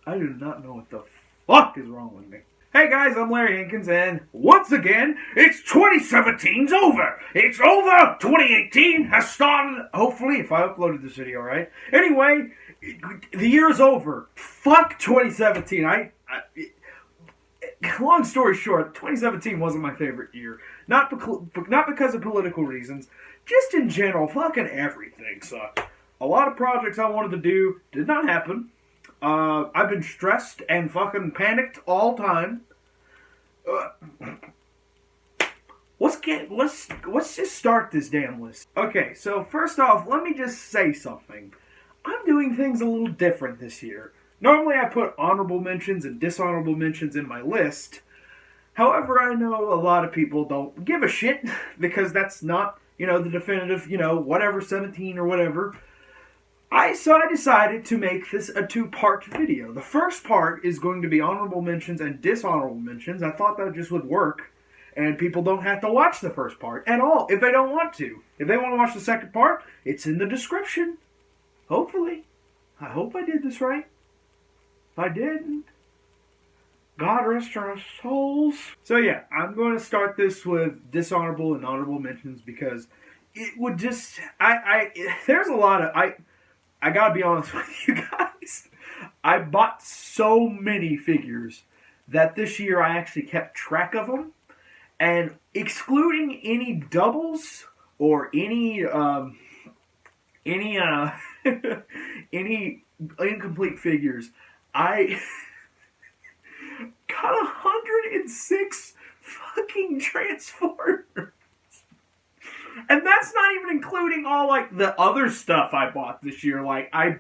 I do not know what the fuck is wrong with me. Hey guys, I'm Larry Hinkins, and once again, it's 2017's over! It's over! 2018 has started, hopefully, if I uploaded this video right. Anyway, the year's over. Fuck 2017. Long story short, 2017 wasn't my favorite year. Not because of political reasons, just in general, fucking everything sucked. A lot of projects I wanted to do did not happen. I've been stressed and fucking panicked all time. Let's just start this damn list. Okay, so first off, let me just say something. I'm doing things a little different this year. Normally I put honorable mentions and dishonorable mentions in my list. However, I know a lot of people don't give a shit because that's not, the definitive, whatever, 17 or whatever. So I decided to make this a two-part video. The first part is going to be honorable mentions and dishonorable mentions. I thought that just would work, and people don't have to watch the first part at all if they don't want to. If they want to watch the second part, it's in the description. Hopefully. I hope I did this right. If I didn't, God rest our souls. So yeah, I'm going to start this with dishonorable and honorable mentions because it would just... there's a lot of... I gotta be honest with you guys. I bought so many figures that this year I actually kept track of them. And excluding any doubles or any incomplete figures, I got 106 fucking Transformers. And that's not even including all, the other stuff I bought this year. I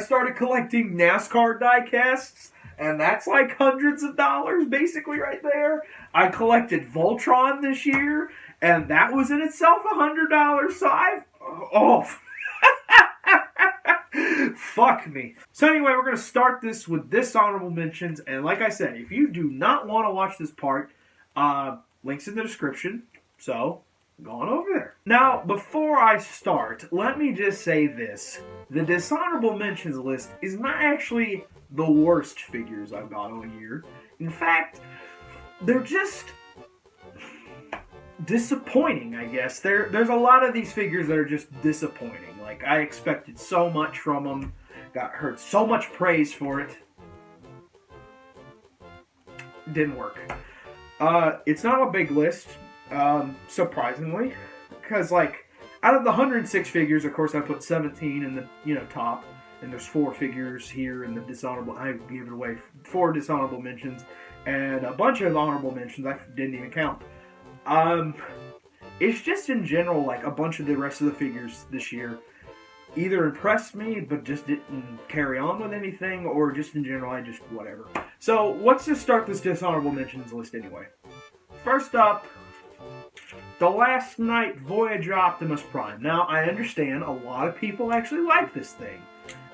started collecting NASCAR die-casts, and that's hundreds of dollars, basically, right there. I collected Voltron this year, and that was in itself $100, so fuck me. So anyway, we're going to start this with dishonorable mentions, and like I said, if you do not want to watch this part, links in the description, so... go on over there. Now, before I start, let me just say this. The dishonorable mentions list is not actually the worst figures I've got all year. In fact, they're just disappointing, I guess. There's a lot of these figures that are just disappointing. I expected so much from them. Heard so much praise for it. Didn't work. It's not a big list. Surprisingly, because out of the 106 figures, of course I put 17 in the top, and there's 4 figures here in the dishonorable. I gave it away 4 dishonorable mentions and a bunch of honorable mentions I didn't even count. It's just in general a bunch of the rest of the figures this year either impressed me but just didn't carry on with anything, or just in general I just whatever. So let's just start this dishonorable mentions list anyway. First up, the Last Night Voyager Optimus Prime. Now, I understand a lot of people actually like this thing.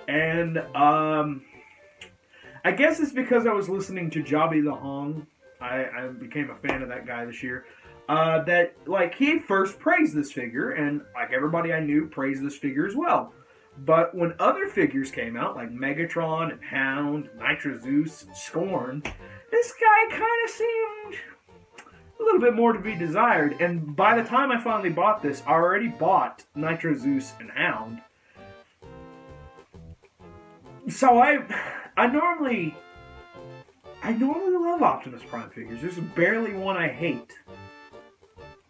And, I guess it's because I was listening to Jobby the Hong. I became a fan of that guy this year. That, he first praised this figure, and, everybody I knew praised this figure as well. But when other figures came out, like Megatron and Hound, Nitro Zeus, and Scorn, this guy kind of seemed... a little bit more to be desired, and by the time I finally bought this, I already bought Nitro Zeus and Hound. So I normally love Optimus Prime figures. There's barely one I hate.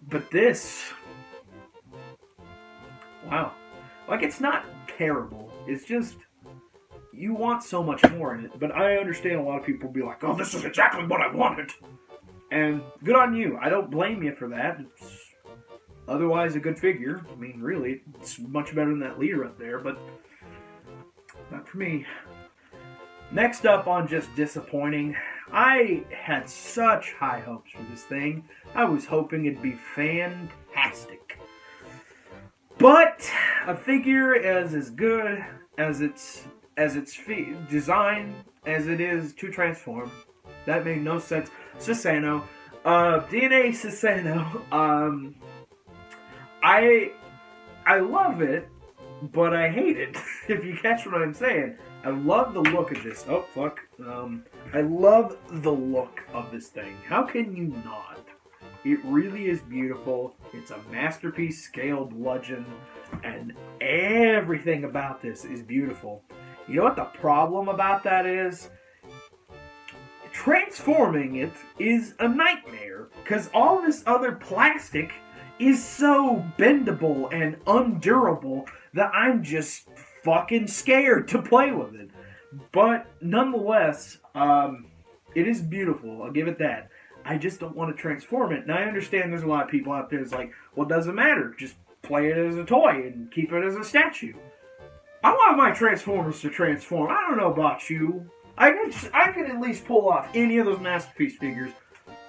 But this, wow. It's not terrible. It's just, you want so much more in it. But I understand a lot of people will be like, oh, this is exactly what I wanted. And good on you. I don't blame you for that. It's otherwise a good figure. I mean, really, it's much better than that leader up there, but not for me. Next up on just disappointing, I had such high hopes for this thing. I was hoping it'd be fantastic. But a figure as good as its design as it is to transform, that made no sense. Sasano. DNA Sasano. I love it, but I hate it, if you catch what I'm saying. I love the look of this. Oh, fuck. I love the look of this thing. How can you not? It really is beautiful. It's a masterpiece scale bludgeon, and everything about this is beautiful. You know what the problem about that is? Transforming it is a nightmare, because all this other plastic is so bendable and undurable that I'm just fucking scared to play with it. But nonetheless, it is beautiful. I'll give it that. I just don't want to transform it. And I understand there's a lot of people out there that's like, well, it doesn't matter. Just play it as a toy and keep it as a statue. I want my Transformers to transform. I don't know about you. I can at least pull off any of those Masterpiece figures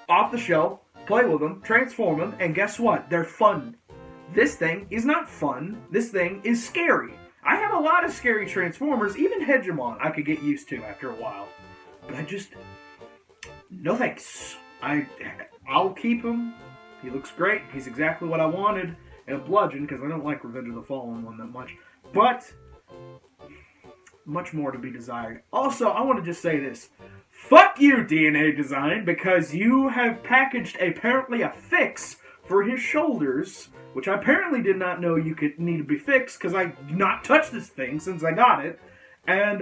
off the shelf, play with them, transform them, and guess what? They're fun. This thing is not fun. This thing is scary. I have a lot of scary Transformers, even Hegemon I could get used to after a while. But no thanks. I'll keep him. He looks great. He's exactly what I wanted. And a bludgeon, because I don't like Revenge of the Fallen one that much. But much more to be desired. Also, I want to just say this. Fuck you, DNA Design, because you have packaged apparently a fix for his shoulders, which I apparently did not know you could need to be fixed, because I do not touch this thing since I got it. And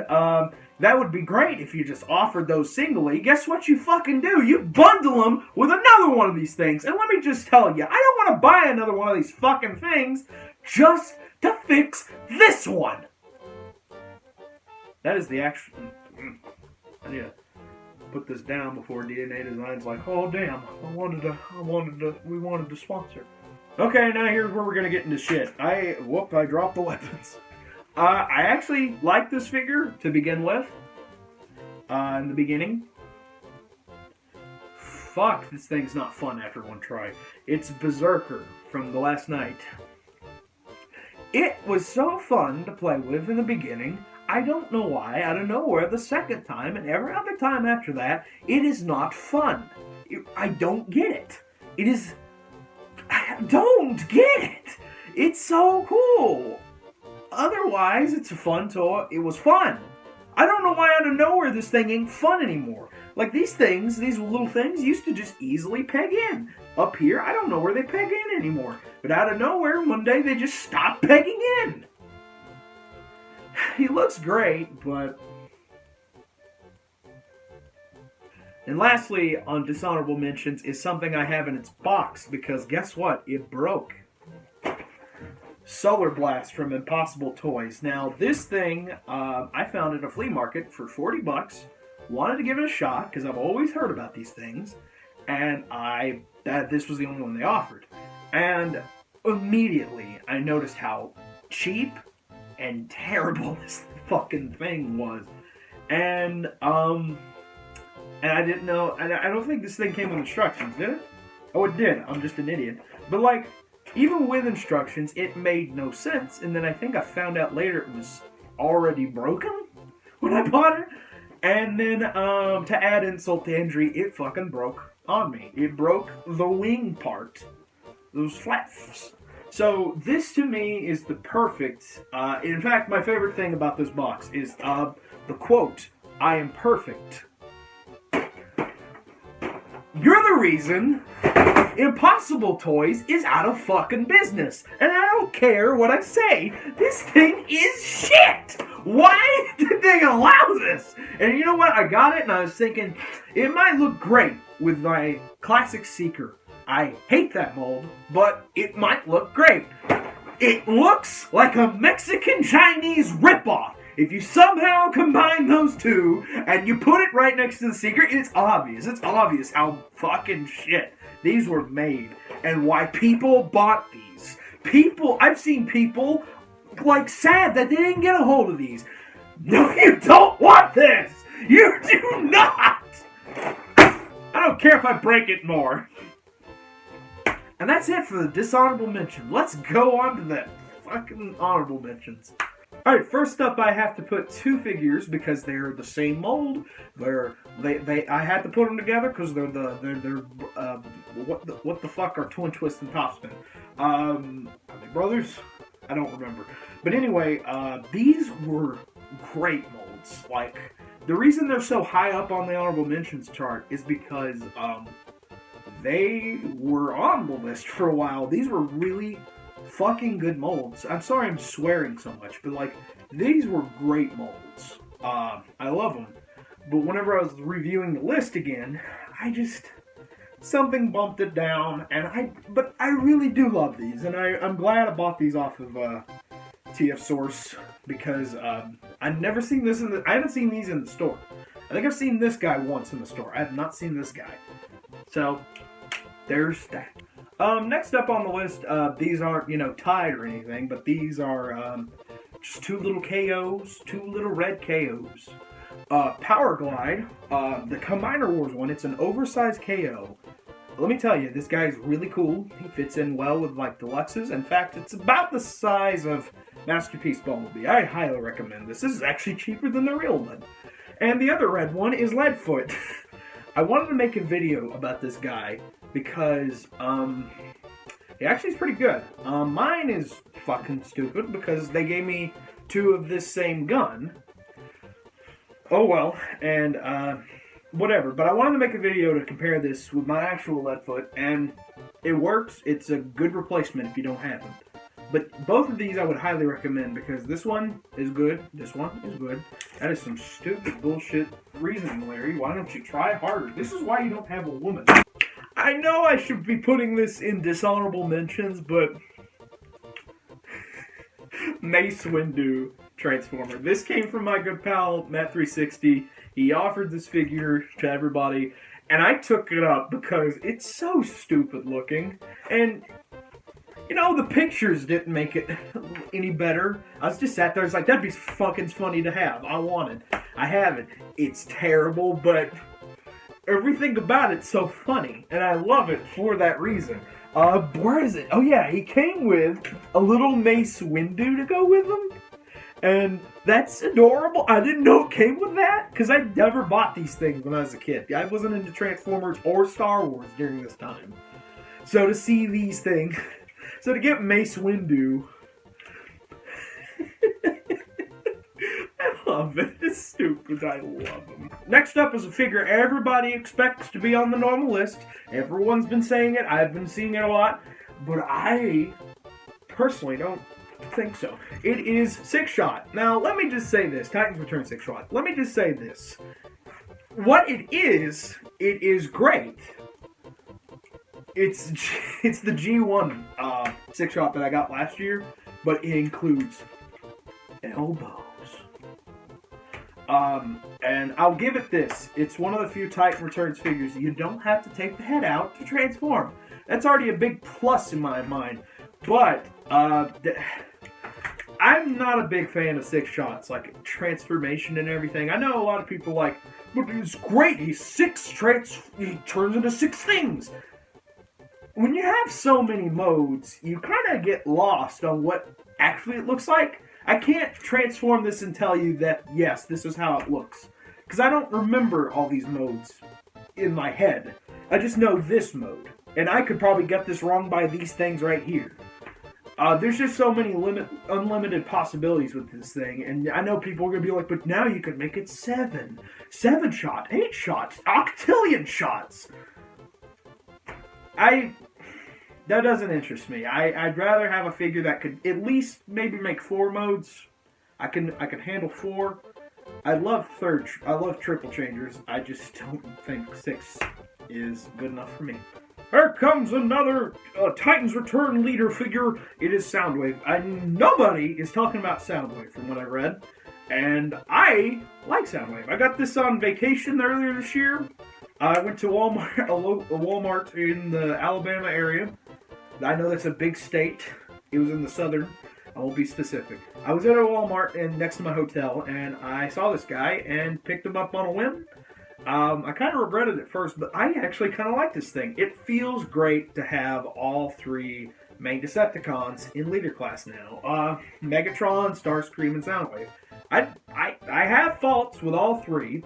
that would be great if you just offered those singly. Guess what you fucking do? You bundle them with another one of these things. And let me just tell you, I don't want to buy another one of these fucking things just to fix this one. That is the actual... I need to put this down before DNA Design's like, oh damn, we wanted to sponsor. Okay, now here's where we're gonna get into shit. I dropped the weapons. I actually like this figure to begin with. In the beginning. Fuck, this thing's not fun after one try. It's Berserker from the last night. It was so fun to play with in the beginning. I don't know why, out of nowhere, the second time and every other time after that, it is not fun. I don't get it. I don't get it. It's so cool. Otherwise, it's a fun toy. It was fun. I don't know why out of nowhere this thing ain't fun anymore. Like these things, these little things used to just easily peg in. Up here, I don't know where they peg in anymore. But out of nowhere, one day they just stopped pegging in. He looks great, but... And lastly, on Dishonorable Mentions, is something I have in its box, because guess what? It broke. Solar Blast from Impossible Toys. Now, this thing, I found at a flea market for $40. Wanted to give it a shot, because I've always heard about these things. And this was the only one they offered. And immediately, I noticed how cheap and terrible this fucking thing was. And I didn't know, and I don't think this thing came with instructions, did it? Oh, it did. I'm just an idiot. But like, even with instructions, it made no sense. And then I think I found out later it was already broken when I bought it. And then, to add insult to injury, it fucking broke on me. It broke the wing part. Those flaps. So, this to me is the perfect... in fact, my favorite thing about this box is the quote, "I am perfect. You're the reason Impossible Toys is out of fucking business. And I don't care what I say. This thing is shit. Why did they allow this?" And you know what? I got it and I was thinking, it might look great with my classic Seeker. I hate that mold, but it might look great. It looks like a Mexican-Chinese ripoff. If you somehow combine those two and you put it right next to the Seeker, it's obvious. It's obvious how fucking shit these were made and why people bought these. I've seen people like sad that they didn't get a hold of these. No, you don't want this. You do not. I don't care if I break it more. And that's it for the Dishonorable Mention. Let's go on to the fucking Honorable Mentions. Alright, first up I have to put two figures because they're the same mold. I had to put them together because they're what the fuck are Twin Twist and Topspin? Are they brothers? I don't remember. But anyway, these were great molds. molds. Like, the reason they're so high up on the honorable mentions chart is because they were on the list for a while. These were really fucking good molds. I'm sorry I'm swearing so much, but like, these were great molds. I love them. But whenever I was reviewing the list again, something bumped it down, but I really do love these, and I'm glad I bought these off of TF Source, because I've never seen this I haven't seen these in the store. I think I've seen this guy once in the store. I have not seen this guy. So, there's that. Next up on the list, these aren't, tied or anything, but these are just two little KOs, two little red KOs. Power Glide, the Combiner Wars one, it's an oversized KO. Let me tell you, this guy's really cool. He fits in well with, like, deluxes. In fact, it's about the size of Masterpiece Bumblebee. I highly recommend this. This is actually cheaper than the real one. And the other red one is Leadfoot. I wanted to make a video about this guy because, he actually is pretty good. Mine is fucking stupid because they gave me two of this same gun. Oh well, and, whatever. But I wanted to make a video to compare this with my actual Leadfoot, and it works. It's a good replacement if you don't have them. But both of these I would highly recommend because this one is good, this one is good. That is some stupid bullshit reasoning, Larry. Why don't you try harder? This is why you don't have a woman. I know I should be putting this in dishonorable mentions, but Mace Windu Transformer. This came from my good pal, Matt360. He offered this figure to everybody, and I took it up because it's so stupid looking. And, the pictures didn't make it any better. I was just sat there, I was like, that'd be fucking funny to have. I want it. I have it. It's terrible, but everything about it's so funny, and I love it for that reason. Where is it? Oh yeah, he came with a little Mace Windu to go with him. And that's adorable. I didn't know it came with that, because I never bought these things when I was a kid. I wasn't into Transformers or Star Wars during this time. So to see these things, so to get Mace Windu, I love it. It's stupid. I love them. Next up is a figure everybody expects to be on the normal list. Everyone's been saying it. I've been seeing it a lot. But I personally don't think so. It is Six Shot. Now, let me just say this. Titans Return Six Shot. Let me just say this. What it is great. It's the G1 Six Shot that I got last year, but it includes elbows. And I'll give it this. It's one of the few Titan Returns figures you don't have to take the head out to transform. That's already a big plus in my mind. But, I'm not a big fan of Six Shots, like transformation and everything. I know a lot of people like, but it's great, he turns into six things. When you have so many modes, you kind of get lost on what actually it looks like. I can't transform this and tell you that, yes, this is how it looks. Because I don't remember all these modes in my head. I just know this mode. And I could probably get this wrong by these things right here. There's just so many unlimited possibilities with this thing, and I know people are going to be like, but now you could make it 7 shot, 8 shots, octillion shots. That doesn't interest me. I'd rather have a figure that could at least maybe make 4 modes. I could handle 4. I love triple changers. I just don't think 6 is good enough for me. Here comes another Titans Return leader figure. It is Soundwave. Nobody is talking about Soundwave from what I read. And I like Soundwave. I got this on vacation earlier this year. I went to Walmart, a Walmart in the Alabama area. I know that's a big state. It was in the southern. I won't be specific. I was at a Walmart next to my hotel, and I saw this guy and picked him up on a whim. I kind of regretted it first, but I actually kind of like this thing. It feels great to have all 3 main Decepticons in leader class now. Megatron, Starscream, and Soundwave. I have faults with all 3.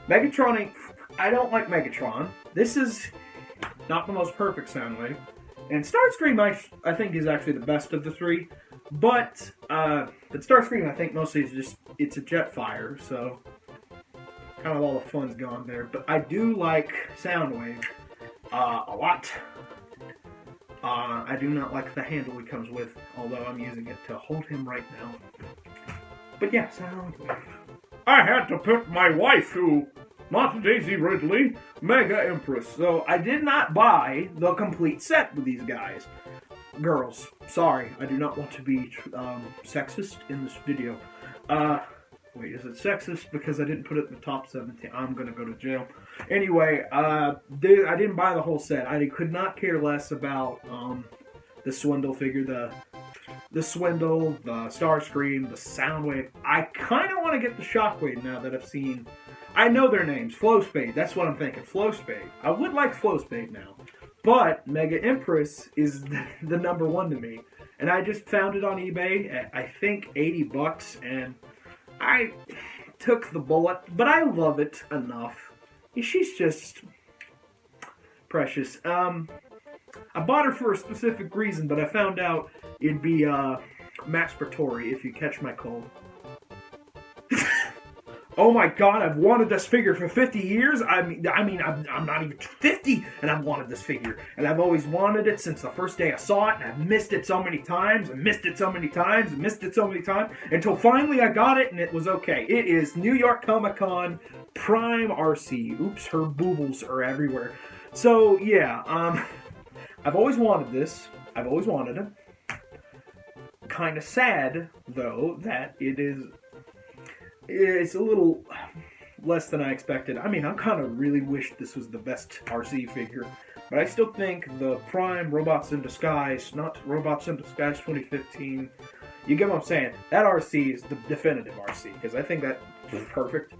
Megatron I don't like Megatron. This is not the most perfect Soundwave. And Starscream I think is actually the best of the 3. But Starscream, I think mostly is just it's a Jetfire, so kind of all the fun's gone there. But I do like Soundwave a lot. I do not like the handle he comes with, although I'm using it to hold him right now. But yeah, Soundwave. I had to pick my wife, who, not Daisy Ridley, Mega Empress. So I did not buy the complete set with these guys. Girls, sorry, I do not want to be sexist in this video. Wait, is it sexist because I didn't put it in the top 17? I'm gonna go to jail. Anyway, I didn't buy the whole set. I could not care less about the Swindle figure, the Swindle, the Starscream, the Soundwave. I kind of want to get the Shockwave now that I've seen. I know their names. Flowspade. That's what I'm thinking. Flowspade. I would like Flowspade now. But Mega Empress is the number one to me. And I just found it on eBay at, I think, $80. And I took the bullet. But I love it enough. She's just precious. I bought her for a specific reason, but I found out it'd be masturbatory, if you catch my cold. Oh my god, I've wanted this figure for 50 years. I mean, I'm not even 50, and I've wanted this figure. And I've always wanted it since the first day I saw it, and I've missed it so many times, and missed it so many times, and missed it so many times, until finally I got it, and it was okay. It is New York Comic Con Prime RC. Oops, her boobles are everywhere. So, yeah, I've always wanted this. I've always wanted it. Kind of sad, though, that it's a little less than I expected. I mean, I kind of really wish this was the best RC figure, but I still think the Prime Robots in Disguise, not Robots in Disguise 2015, you get what I'm saying? That RC is the definitive RC, because I think that's perfect.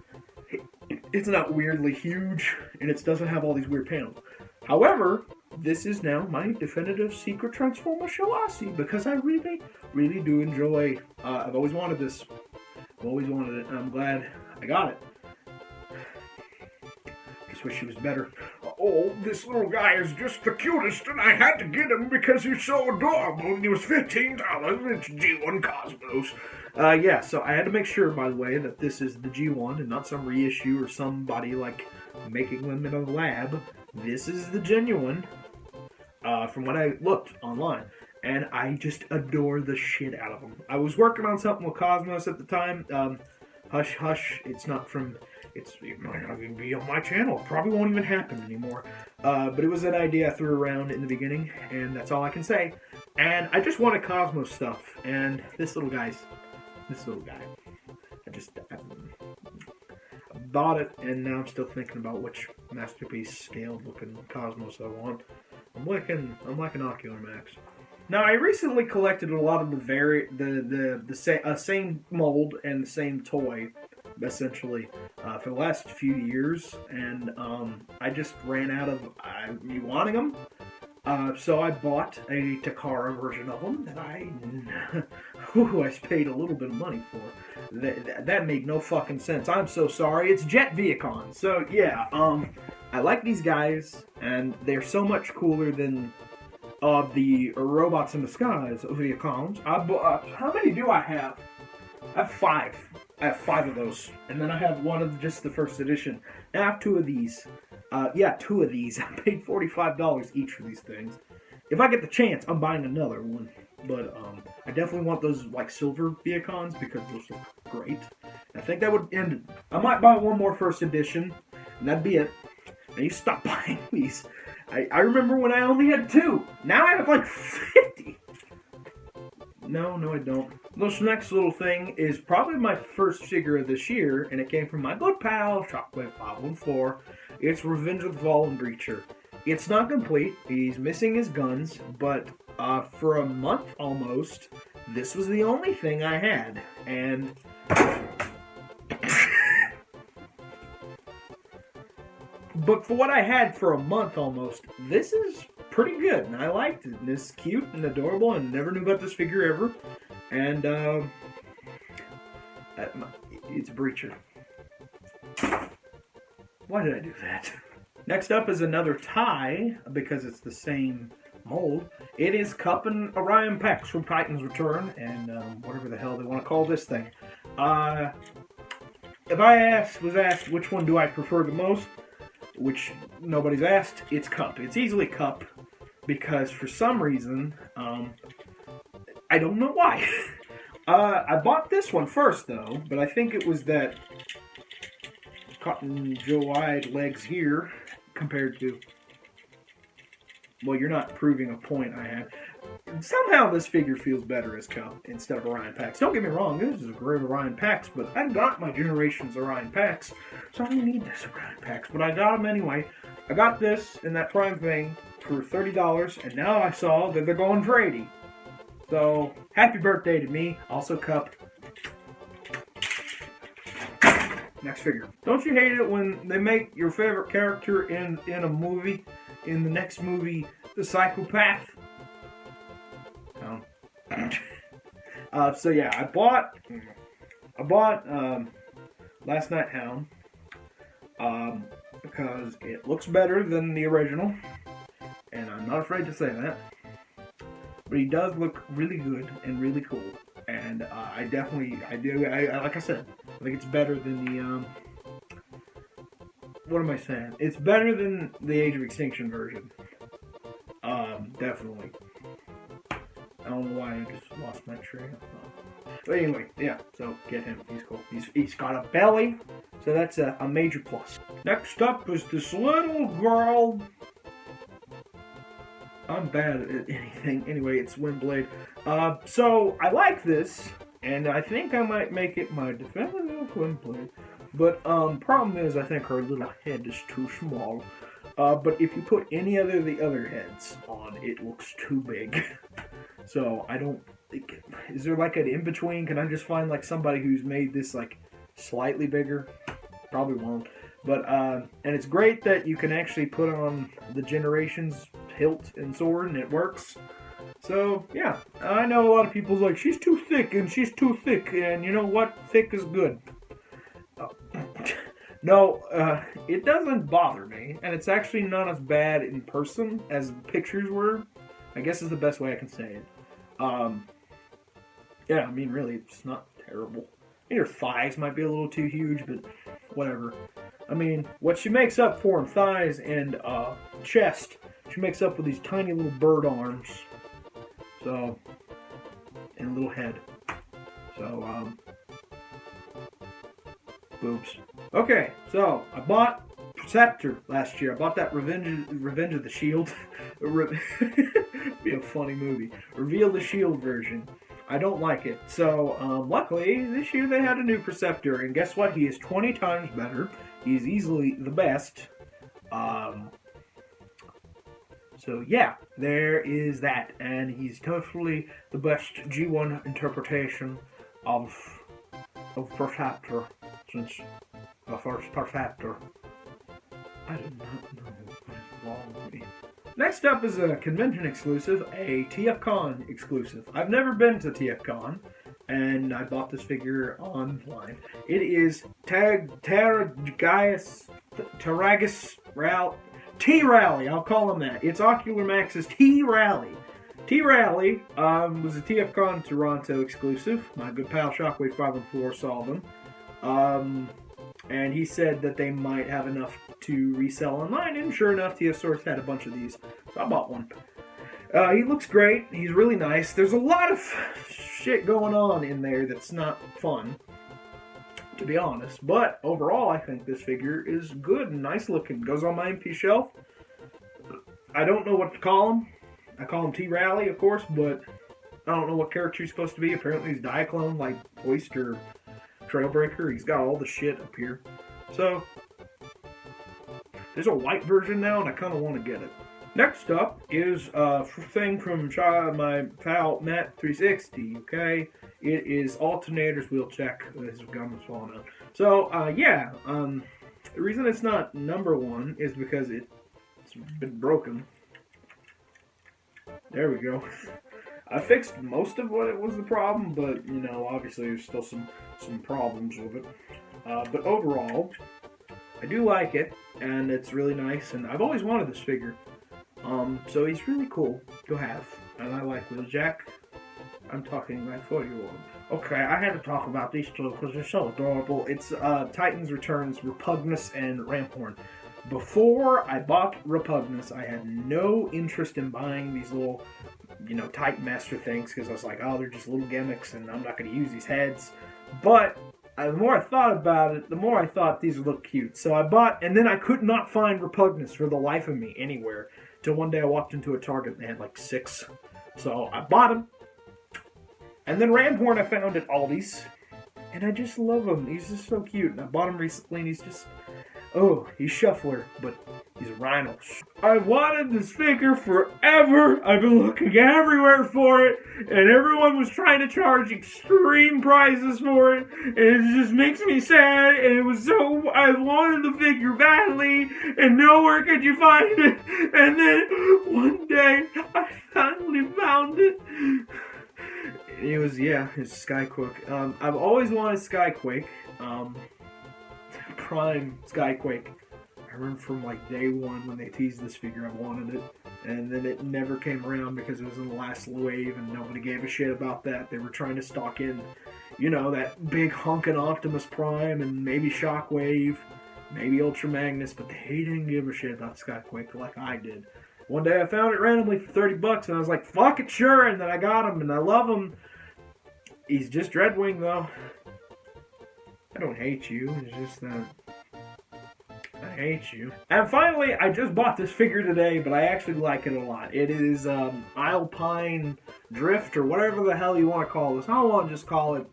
It's not weirdly huge, and it doesn't have all these weird panels. However, this is now my definitive Secret Transformer show RC, because I really, really do enjoy, I've always wanted this. I've always wanted it, and I'm glad I got it. Just wish he was better. Oh, this little guy is just the cutest, and I had to get him because he's so adorable, and he was $15. It's G1 Cosmos. Yeah, so I had to make sure, by the way, that this is the G1 and not some reissue or somebody, like, making them in a lab. This is the genuine, from what I looked online. And I just adore the shit out of them. I was working on something with Cosmos at the time. Hush, hush. It might not even be on my channel. It probably won't even happen anymore. But it was an idea I threw around in the beginning, and that's all I can say. And I just wanted Cosmos stuff. And this little guy. I bought it, and now I'm still thinking about which Masterpiece scaled looking Cosmos I want. I'm liking Ocular Max. Now, I recently collected a lot of the same mold and the same toy, essentially, for the last few years, and I just ran out of me wanting them. So I bought a Takara version of them that I paid a little bit of money for. That made no fucking sense. I'm so sorry. It's Jet Viacon. So yeah, I like these guys, and they're so much cooler than the Robots in Disguise Viacons. How many do I have? I have 5. I have 5 of those, and then I have one of just the first edition. And I have 2 of these. 2 of these. I paid $45 each for these things. If I get the chance, I'm buying another one. But I definitely want those like silver Viacons because those look great. I think that would end it. I might buy one more first edition, and that'd be it. Now you stop buying these. I remember when I only had 2. Now I have like 50. No, I don't. This next little thing is probably my first figure of this year, and it came from my good pal, Shockwave 514. It's Revenge of the Fallen Breacher. It's not complete. He's missing his guns, but for a month almost, this was the only thing I had. And but for what I had for a month almost, this is pretty good, and I liked it. And it's cute and adorable, and never knew about this figure ever. And it's a Breacher. Why did I do that? Next up is another tie, because it's the same mold. It is Cup and Orion Pax from Titan's Return, and whatever the hell they want to call this thing. If I was asked which one do I prefer the most, which nobody's asked, it's Cup. It's easily Cup, because for some reason, I don't know why. I bought this one first, though, but I think it was that cotton Joe-eyed legs here compared to... Well, you're not proving a point I had. Somehow this figure feels better as Cup instead of Orion Pax. Don't get me wrong, this is a great Orion Pax, but I got my Generations Orion Pax, so I don't need this Orion Pax, but I got them anyway. I got this in that Prime thing for $30, and now I saw that they're going for $80. So, happy birthday to me. Also Cup. Next figure. Don't you hate it when they make your favorite character in a movie, in the next movie, the psychopath? No. So yeah, I bought Last Night Hound because it looks better than the original, and I'm not afraid to say that. But he does look really good and really cool, and I like I said, I think it's better than the what am I saying? It's better than the Age of Extinction version. Definitely. I don't know why I just lost my train of thought. But anyway, yeah, so get him. He's cool. He's got a belly, so that's a major plus. Next up is this little girl. I'm bad at anything. Anyway, it's Windblade. So I like this, and I think I might make it my definitive Windblade. But problem is, I think her little head is too small. But if you put any of the other heads on, it looks too big. So I don't think... Is there like an in-between? Can I just find like somebody who's made this like slightly bigger? Probably won't. But, and it's great that you can actually put on the Generations hilt and sword and it works. So, yeah. I know a lot of people's like, she's too thick and she's too thick. And you know what? Thick is good. No, it doesn't bother me. And it's actually not as bad in person as pictures were. I guess is the best way I can say it. Yeah, I mean, really, it's not terrible. Your thighs might be a little too huge, but whatever. I mean, what she makes up for in thighs and chest, she makes up with these tiny little bird arms. So, and a little head. So, boobs. Okay, so I bought Scepter last year. I bought that Revenge of the Shield. Be a funny movie. Reveal the Shield version. I don't like it. So, luckily, this year they had a new Perceptor, and guess what? He is 20 times better. He's easily the best. So, yeah, there is that. And he's totally the best G1 interpretation of Perceptor since the first Perceptor. I do not know what is wrong with me. Next up is a convention exclusive, a TFCon exclusive. I've never been to TFCon, and I bought this figure online. It is Taragus T-Rally, I'll call him that. It's Ocular Max's T-Rally. T-Rally was a TFCon Toronto exclusive. My good pal Shockwave 514 saw them. And he said that they might have enough to resell online, and sure enough, TF Source had a bunch of these, so I bought one. He looks great. He's really nice. There's a lot of shit going on in there that's not fun, to be honest, but overall, I think this figure is good and nice looking. Goes on my MP shelf. I don't know what to call him. I call him T-Rally, of course, but I don't know what character he's supposed to be. Apparently he's Diaclone, like Oyster Trailbreaker. He's got all the shit up here. So, there's a white version now, and I kind of want to get it. Next up is a thing from my pal Matt360, okay? It is Alternator's Wheel Check. His gum is falling out. So, yeah, the reason it's not #1 is because it's been broken. There we go. I fixed most of what it was the problem, but, you know, obviously there's still some problems with it. But overall, I do like it, and it's really nice, and I've always wanted this figure. So he's really cool to have, and I like Wheeljack. I'm talking my 4-year-old. Okay, I had to talk about these two because they're so adorable. It's Titans Returns, Repugnus, and Ramphorn. Before I bought Repugnus, I had no interest in buying these little, Titan Master things because I was like, oh, they're just little gimmicks and I'm not going to use these heads. But the more I thought about it, the more I thought these would look cute. So I bought, and then I could not find Repugnus for the life of me anywhere. Till one day I walked into a Target and they had like 6. So I bought them. And then Ramphorn I found at Aldi's. And I just love him. He's just so cute. And I bought him recently and he's just... Oh, he's Shuffler, but he's a rhino. I wanted this figure forever. I've been looking everywhere for it, and everyone was trying to charge extreme prices for it, and it just makes me sad, and it was so... I wanted the figure badly, and nowhere could you find it, and then one day, I finally found it. It was, it's Skyquake. I've always wanted Skyquake. Prime Skyquake. I remember from like day one when they teased this figure, I wanted it, and then it never came around because it was in the last wave and nobody gave a shit about that. They were trying to stock in, that big honkin' Optimus Prime and maybe Shockwave, maybe Ultra Magnus, but they didn't give a shit about Skyquake like I did. One day I found it randomly for $30 and I was like, fuck it, sure, and then I got him and I love him. He's just Dreadwing though. I don't hate you, it's just that I hate you. And finally, I just bought this figure today, but I actually like it a lot. It is Alpine Drift, or whatever the hell you want to call this. I don't want to just call it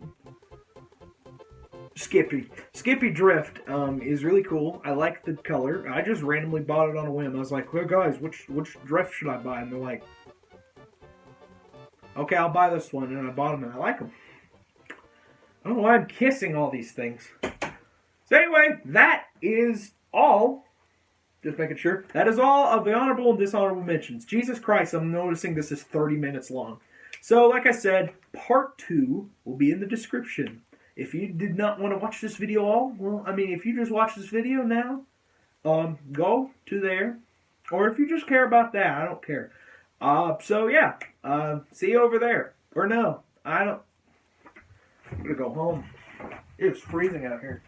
Skippy. Skippy Drift is really cool. I like the color. I just randomly bought it on a whim. I was like, well, guys, which Drift should I buy? And they're like, okay, I'll buy this one. And I bought them, and I like them. I don't know why I'm kissing all these things. So anyway, that is all. Just making sure. That is all of the honorable and dishonorable mentions. Jesus Christ, I'm noticing this is 30 minutes long. So like I said, part 2 will be in the description. If you did not want to watch this video all, well, if you just watch this video now, go to there. Or if you just care about that, I don't care. So yeah, see you over there. Or no, I don't. I'm gonna go home. It's freezing out here.